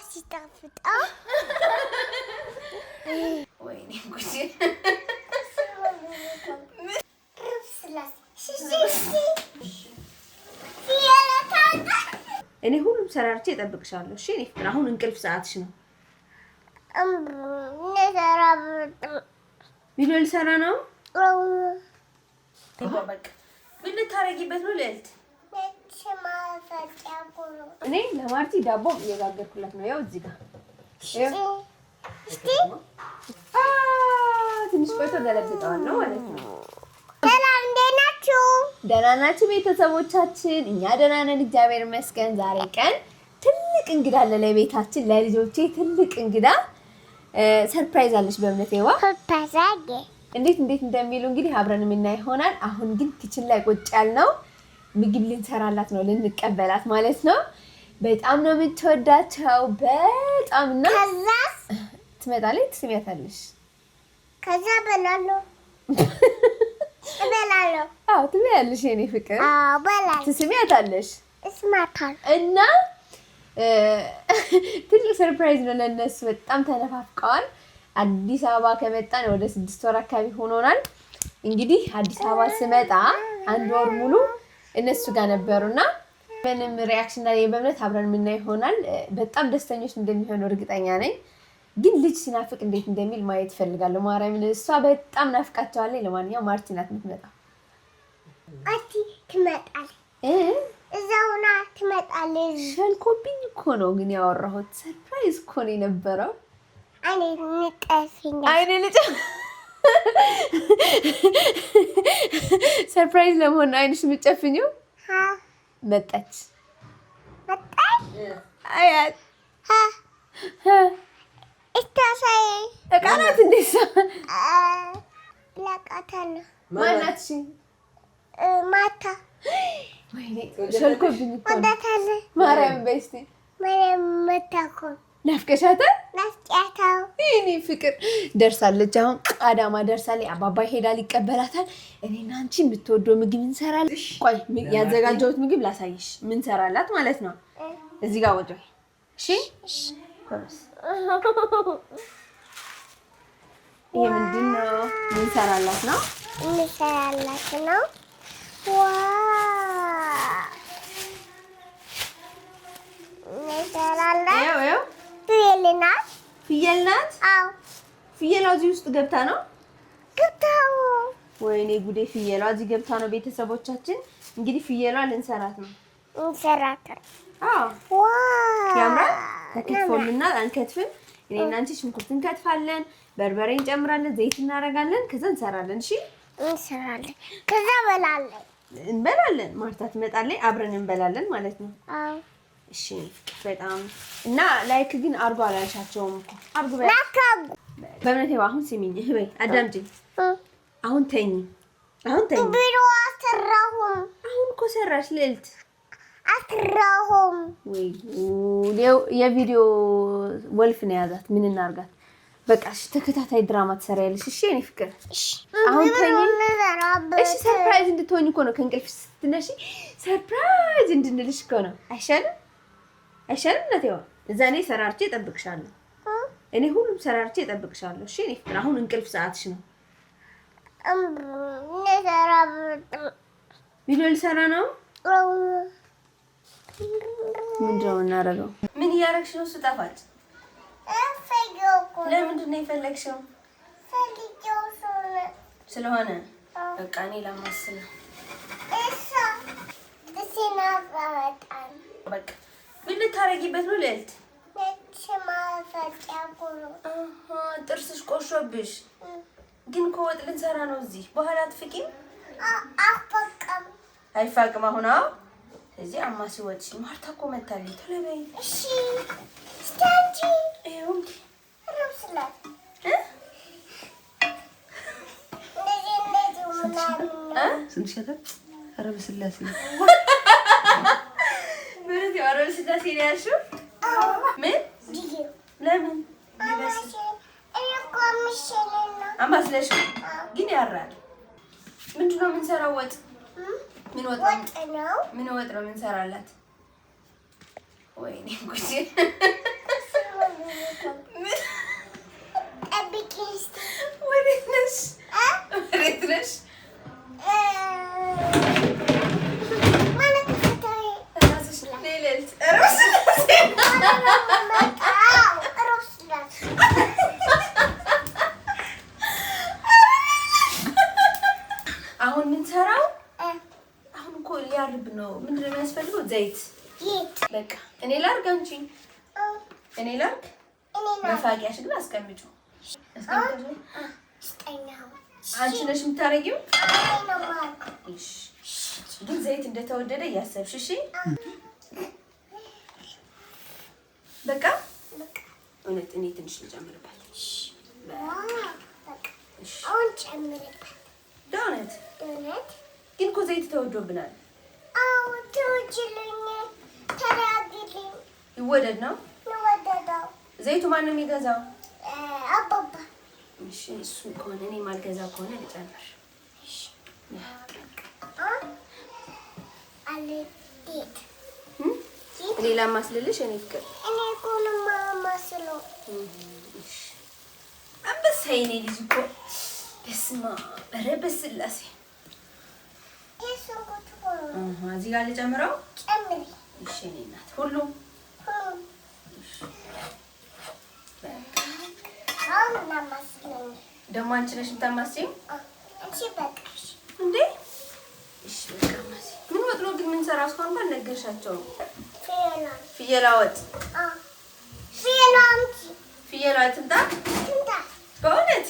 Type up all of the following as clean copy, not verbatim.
ሲጣፍጥ ወይኔ ጉዴ እኔ ሁሉም ሰራርቼ እጠብቅሻለሁ። እሺ እኔ ፍቅር አሁን እንቅልፍ ሰዓትሽ ነው። ቪዲዮ ልሰራ ነው። በቃ ምን ልታረጊበት ነው ልዕልት? እኔ ለማርቲ ዳቦ እየጋገርኩላት ነው። ያው እዚህ ጋር ትንሽ ቆይቶ ገለብጠዋለሁ ማለት ነው። ሰላም እንዴት ናችሁ? ደህና ናችሁ ቤተሰቦቻችን? እኛ ደህና ነን እግዚአብሔር ይመስገን። ዛሬ ቀን ትልቅ እንግዳ አለ ለቤታችን፣ ለልጆቼ ትልቅ እንግዳ ሰርፕራይዝ አለች። በእምነት ይዋ ሰርፕራይዝ አለ። እንዴት እንደሚሉ እንግዲህ አብረን የምናይ ይሆናል። አሁን ግን ኪችን ላይ ቁጭ ያልነው ምግብ ልንሰራላት ነው፣ ልንቀበላት ማለት ነው። በጣም ነው የምትወዳቸው በጣም እና ከዛ ትመጣለች፣ ትስሚያታለሽ። ከዛ በላለሁ። አዎ ትበያለሽ የኔ ፍቅር። አዎ በላለሁ። ትስሚያታለሽ። እስማታል እና ትልቅ ሰርፕራይዝ ነው ለነሱ። በጣም ተነፋፍቀዋል። አዲስ አበባ ከመጣን ወደ 6 ወር አካባቢ ሆኖናል። እንግዲህ አዲስ አበባ ስመጣ 1 ወር ሙሉ እነሱ ጋር ነበሩና ምንም ሪአክሽን ላይ በእምነት አብረን የምናይ ይሆናል። በጣም ደስተኞች እንደሚሆኑ እርግጠኛ ነኝ። ግን ልጅ ሲናፍቅ እንዴት እንደሚል ማየት ፈልጋለሁ። ማርያምን እሷ በጣም ናፍቃቸዋለች። ለማንኛውም ማርቲ ናት የምትመጣው። አቲ ትመጣለች እዛውና ትመጣለች። ሸልኮብኝ እኮ ነው ግን ያወራሁት። ሰርፕራይዝ እኮ ነው የነበረው። አይኔ ልጅ ሰርፕራይዝ ለመሆን ነው አይንሽ የምትጨፍኚው። መጣች አያት እታሳይ እቃናት እንዴሳ ለቃታለሁ። ማናት? እሺ ማታ ወይኔ ሸልኮብኝ እኮ ወዳታለሁ። ማርያም በስቲ ማርያም መታኮ ናፍቀሻታል? ናፍቀሻታል። እኔ ፍቅር ደርሳለች። አሁን አዳማ ደርሳለች። አባባ ይሄዳል ይቀበላታል። እኔና አንቺ የምትወደው ምግብ እንሰራለን። ቆይ ያዘጋጀሁት ምግብ ላሳይሽ። ምን ሰራላት ማለት ነው። እዚህ ጋር ወጣ። እሺ ይሄ ምንድን ነው? ምን ሰራላት ነው? ምን ሰራላት ነው? ዋው ይኸው ፍየል ናት። አዎ ፍየሏ እዚህ ውስጥ ገብታ ነው። ገብታው ወይኔ ጉዴ! ፍየሏ እዚህ ገብታ ነው። ቤተሰቦቻችን እንግዲህ ፍየሏ ልንሰራት ነው። እንሰራታለን። አዎ ዋው ያምራል። ተከትፎልና አንከትፍም። እኔና አንቺ ሽንኩርት እንከትፋለን፣ በርበሬ እንጨምራለን፣ ዘይት እናደርጋለን፣ ከዛ እንሰራለን። እሺ እንሰራለን። ከዛ እንበላለን። ማርታ ትመጣለች፣ አብረን እንበላለን ማለት ነው። አዎ እሺ በጣም እና ላይክ ግን አርጎ አላልሻቸውም እኮ አርጎ በእምነቴ አሁን ስሚኝ በይ አዳምጪኝ። አሁን ተኝ ቢሮ አሰራሁም። አሁን እኮ ሰራሽ ልዕልት አሰራሁም። ወይ የቪዲዮ ወልፍ ነው ያዛት። ምን እናርጋት? በቃ እሺ ተከታታይ ድራማ ትሰሪያለሽ። እሺ እኔ ፍቅር አሁን ተኝ። እሺ ሰርፕራይዝ እንድትሆኝ እኮ ነው። ከእንቅልፍ ስትነሺ ሰርፕራይዝ እንድንልሽ እኮ ነው። አይሻልም? ነቴዋ እዛ እኔ ሰራርቼ እጠብቅሻለሁ። እኔ ሁሉም ሰራርቼ እጠብቅሻለሁ። እሺ እኔ ፍቅር አሁን እንቅልፍ ሰዓትሽ ነው። ቪዲዮ ልሰራ ነው። ምንድን ነው የምናደርገው? ምን እያደረግሽ ነው? ስጠፋች ለምንድን ነው የፈለግሽው? ስለሆነ በቃ እኔ ላማስለው። በቃ ምን ልታረጊበት ነው ልዕልት? ጥርስሽ ቆሾብሽ። ግን እኮ ወጥ ልንሰራ ነው እዚህ። በኋላ አትፍቂም? አይፋቅም አሁን። አዎ እዚህ አማሲ ወጥሽ። ማርታ እኮ መታለች። ቶሎ በይ እሺ። ስታንጂ ይኸው ረብስላት ስንሸታ አረብ ስላሴ ምን ያረብ ስላሴ ነው ያልሽው? ምን ለምን አማስለሽ ግን ያራል። ምንድን ነው የምንሰራው? ወጥ ምን ወጥ ነው? ምን ወጥ ነው የምንሰራላት? ወይኔ ጉዴ አሁን ምን ሰራው? አሁን እኮ ሊያርብ ነው። ምንድነው የሚያስፈልገው? ዘይት። በቃ እኔ ላርግ አንቺ እኔ ላርግ። መፋቂያሽ ግን አስቀምጪው። አንቺ ነሽ የምታረጊው? እሺ። ግን ዘይት እንደተወደደ እያሰብሽ እሺ። በቃ እውነት እኔ ትንሽ ልጨምርበት። አሁን ጨምርበት። ዶነት ግን እኮ ዘይት ተወዶብናል። አዎ ተወጅልኝ፣ ተራግልኝ። ይወደድ ነው ይወደዳው። ዘይቱ ማን ነው የሚገዛው? አባባ። እሺ እሱ ከሆነ እኔ ማልገዛው ከሆነ ልጨምር። እሺ አለዴት ሌላ ማስልልሽ እኔ ፍቅር እኔ ኮነ ማማስለው። እሺ አንበሳዬ እኔ ልጅ እኮ በስማ በረበስላሴ እዚህ ጋር ልጨምረው። ጨምሪ። እሺ እኔ እናት ሁሉ ደግሞ አንቺ ነሽ የምታማስይው? አንቺ በቃሽ እንዴ? እሺ በቃ ማሲ። ምን ወጥ ነው ግን ምን ሰራው? እስካሁን ባልነገርሻቸው። ፍየላ ወጥ። ፍየላ ትምጣ። በእውነት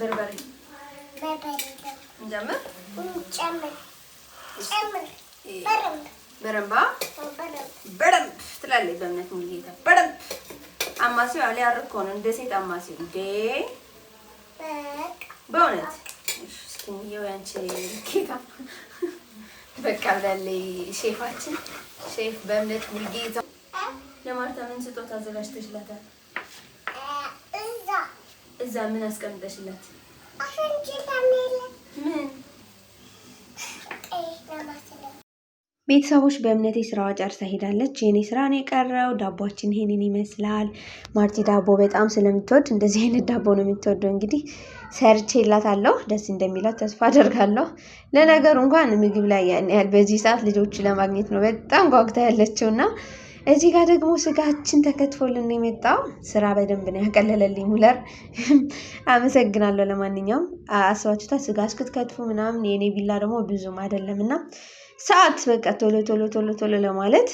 በርበሬ እንጀምር። በረምባ በደንብ ትላለች በእምነት ሙሉጌታ። በደንብ አማሲው አለ ያርኮ ነው እንደ ሴት አማሲው እንዴ በእውነት እስኪ ነው ያንቺ ጌታ። በቃ ብላለች ሼፋችን፣ ሼፍ በእምነት ሙሉጌታ። ለማርታ ምን ስጦታ አዘጋጅተሽላታል? እዛ ምን አስቀምጠሽላት? ምን ቤተሰቦች በእምነቴ ስራዋ ጨርሳ ሄዳለች። የኔ ስራ ነው የቀረው። ዳቦአችን ይሄንን ይመስላል። ማርቲ ዳቦ በጣም ስለምትወድ እንደዚህ አይነት ዳቦ ነው የምትወደው። እንግዲህ ሰርቼላታለሁ። ደስ እንደሚላት ተስፋ አደርጋለሁ። ለነገሩ እንኳን ምግብ ላይ ያን ያህል በዚህ ሰዓት ልጆች ለማግኘት ነው በጣም ጓጉታ ያለችውና እዚህ ጋር ደግሞ ስጋችን ተከትፎልን የመጣው ስራ በደንብ ነው ያቀለለልኝ ሙለር። አመሰግናለሁ። ለማንኛውም አስባችሁታ ስጋ እስክትከትፉ ምናምን የኔ ቢላ ደግሞ ብዙም አይደለምና ሰዓት በቃ ቶሎ ለማለት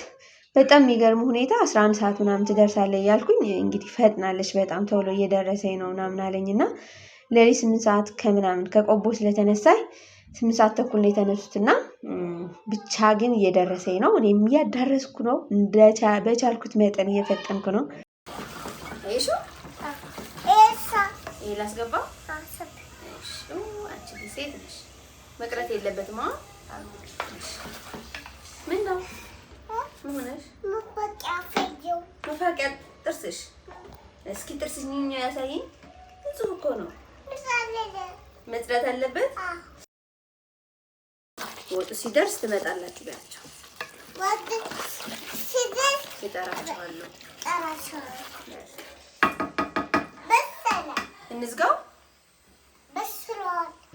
በጣም የሚገርም ሁኔታ 11 ሰዓት ምናምን ትደርሳለች እያልኩኝ እንግዲህ ፈጥናለች። በጣም ቶሎ እየደረሰኝ ነው ምናምን አለኝና ለሊት 8 ሰዓት ከምናምን ከቆቦ ስለተነሳይ 8 ሰዓት ተኩል ነው የተነሱትና ብቻ ግን እየደረሰኝ ነው። እኔም እያዳረስኩ ነው። በቻልኩት መጠን እየፈጠንኩ ነው። አይሹ ላስገባ። አንቺ ሴት ነሽ መቅረት የለበትም። ምን ነው ምን ሆነሽ? መፋቂያ ጥርስሽ። እስኪ ጥርስሽ ኝኛ ያሳይኝ። ንጹህ እኮ ነው። መጽዳት አለበት። ወጡ ሲደርስ ትመጣላችሁ ቢያቸው። ወጡ ሲደርስ ይጠራችኋለሁ። እንዝጋው።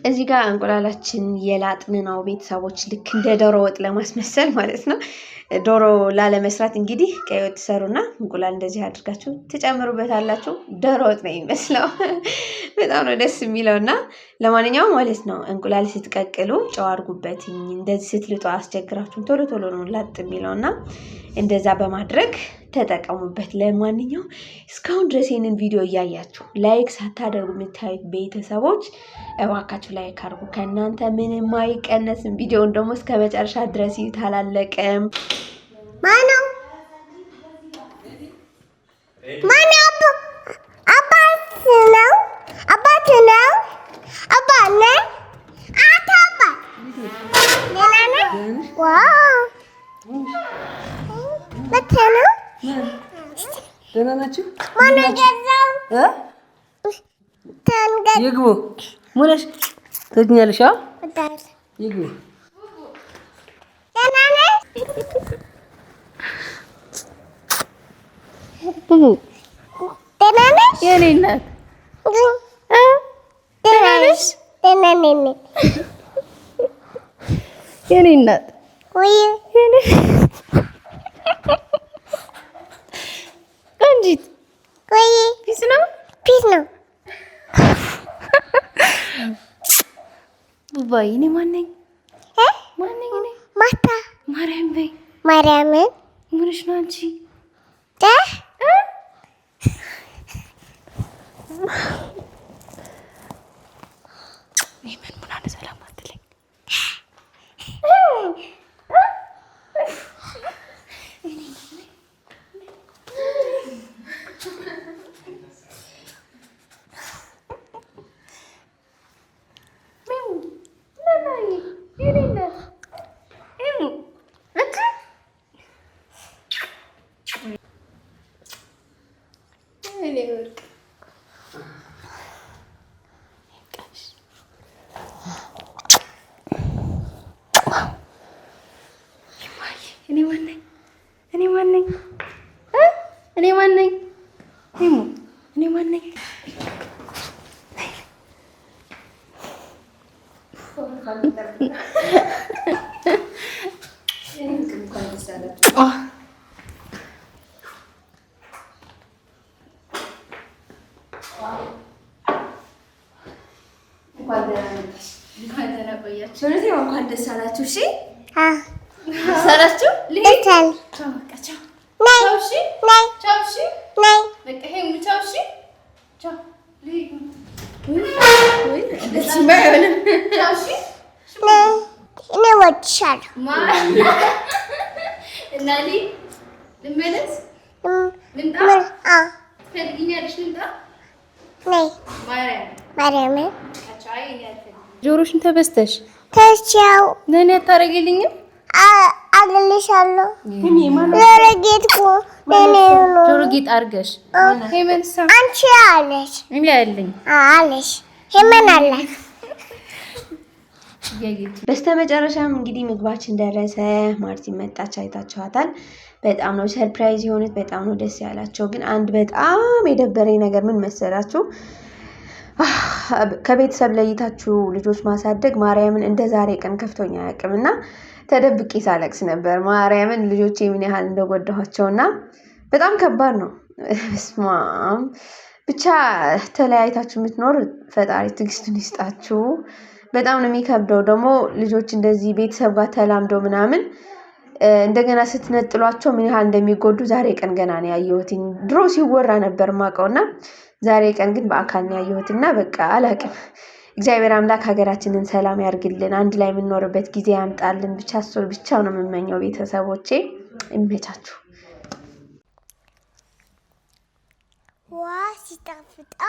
እዚህ ጋር እንቁላላችን የላጥን ነው ቤተሰቦች፣ ልክ እንደ ዶሮ ወጥ ለማስመሰል ማለት ነው። ዶሮ ላለመስራት እንግዲህ ቀይ ወጥ ሰሩና እንቁላል እንደዚህ አድርጋችሁ ትጨምሩበታላችሁ። ዶሮ ወጥ ነው የሚመስለው። በጣም ነው ደስ የሚለውና ለማንኛውም ማለት ነው እንቁላል ስትቀቅሉ ጨው አድርጉበት። እንደዚህ ስትልጡ አስቸግራችሁን ቶሎ ነው ላጥ የሚለውና እንደዛ በማድረግ ተጠቀሙበት። ለማንኛውም እስካሁን ድረስ ይሄንን ቪዲዮ እያያችሁ ላይክ ሳታደርጉ የምታዩት ቤተሰቦች እባካችሁ ላይክ አድርጉ። ከእናንተ ምንም አይቀነስም። ቪዲዮውን ደግሞ እስከ መጨረሻ ድረስ ይታላለቀም ማነው? አባት ነው። አባት ነው። አባት ነህ? አንተ አባት ደህና ነህ? ዋው መቼ ነው? ደህና ናችሁ? ማነው ገዛው? ይግቡ። ሙነሽ ትተኛለሽ? ይግቡ። ደህና ነህ? ደህና ነሽ? የኔ እናት ደህና ነሽ? ደህና ነኝ። የኔ እናት ወይ አንጂት ወይ ፒስ ነው ፒስ ነው። ቡባዬ እኔ ማን ነኝ? ማን ነኝ እኔ? ማታ ማርያም በይ። ማርያምን ምንሽ ነው አንቺ? ምን ቡና ነው ሰላም አትለኝ? እንኳን ደስ አላችሁ። እሺ ሰላችሁ ልሂድ። ቻው በቃ ቻው። ነይ ቻው እሺ ነይ ቻው እሺ ነይ በቃ ሄሙ ቻው እሺ ቻው ልሂድ። ወይ እንደዚህ ባይሆንም ቻው እሺ ነይ። እኔ እወድሻለሁ። እና ልመለስ ልምጣ ትፈልጊኛለሽ? ልምጣ ነይ ማርያምን ጆሮሽን ተበስተሽ ተቻው ለእኔ አታረጊልኝም? አግልሻለሁ። ጆሮ ጌጥ እኮ ለእኔ ነው። ጆሮ ጌጥ አድርገሽ ሄመንሳ አንቺ አለሽ እኔ ያለኝ አለሽ ሄመን አላት። በስተመጨረሻም እንግዲህ ምግባችን ደረሰ። ማርቲን መጣች፣ አይታችኋታል። በጣም ነው ሰርፕራይዝ የሆኑት፣ በጣም ነው ደስ ያላቸው። ግን አንድ በጣም የደበረኝ ነገር ምን መሰላችሁ? ከቤተሰብ ለይታችሁ ልጆች ማሳደግ ማርያምን እንደ ዛሬ ቀን ከፍቶኛ አያውቅምና ተደብቄ ሳለቅስ ነበር። ማርያምን ልጆቼ ምን ያህል እንደጎዳኋቸውና በጣም ከባድ ነው። በስማም ብቻ ተለያይታችሁ የምትኖር ፈጣሪ ትዕግስቱን ይስጣችሁ። በጣም ነው የሚከብደው። ደግሞ ልጆች እንደዚህ ቤተሰብ ጋር ተላምደው ምናምን እንደገና ስትነጥሏቸው ምን ያህል እንደሚጎዱ ዛሬ ቀን ገና ነው ያየሁት። ድሮ ሲወራ ነበር ማውቀውና ዛሬ ቀን ግን በአካል ነው ያየሁትና በቃ አላቅም። እግዚአብሔር አምላክ ሀገራችንን ሰላም ያርግልን፣ አንድ ላይ የምንኖርበት ጊዜ ያምጣልን። ብቻ እሱ ብቻ ነው የምመኘው። ቤተሰቦቼ ይመቻችሁ። ዋ ሲጣፍጣ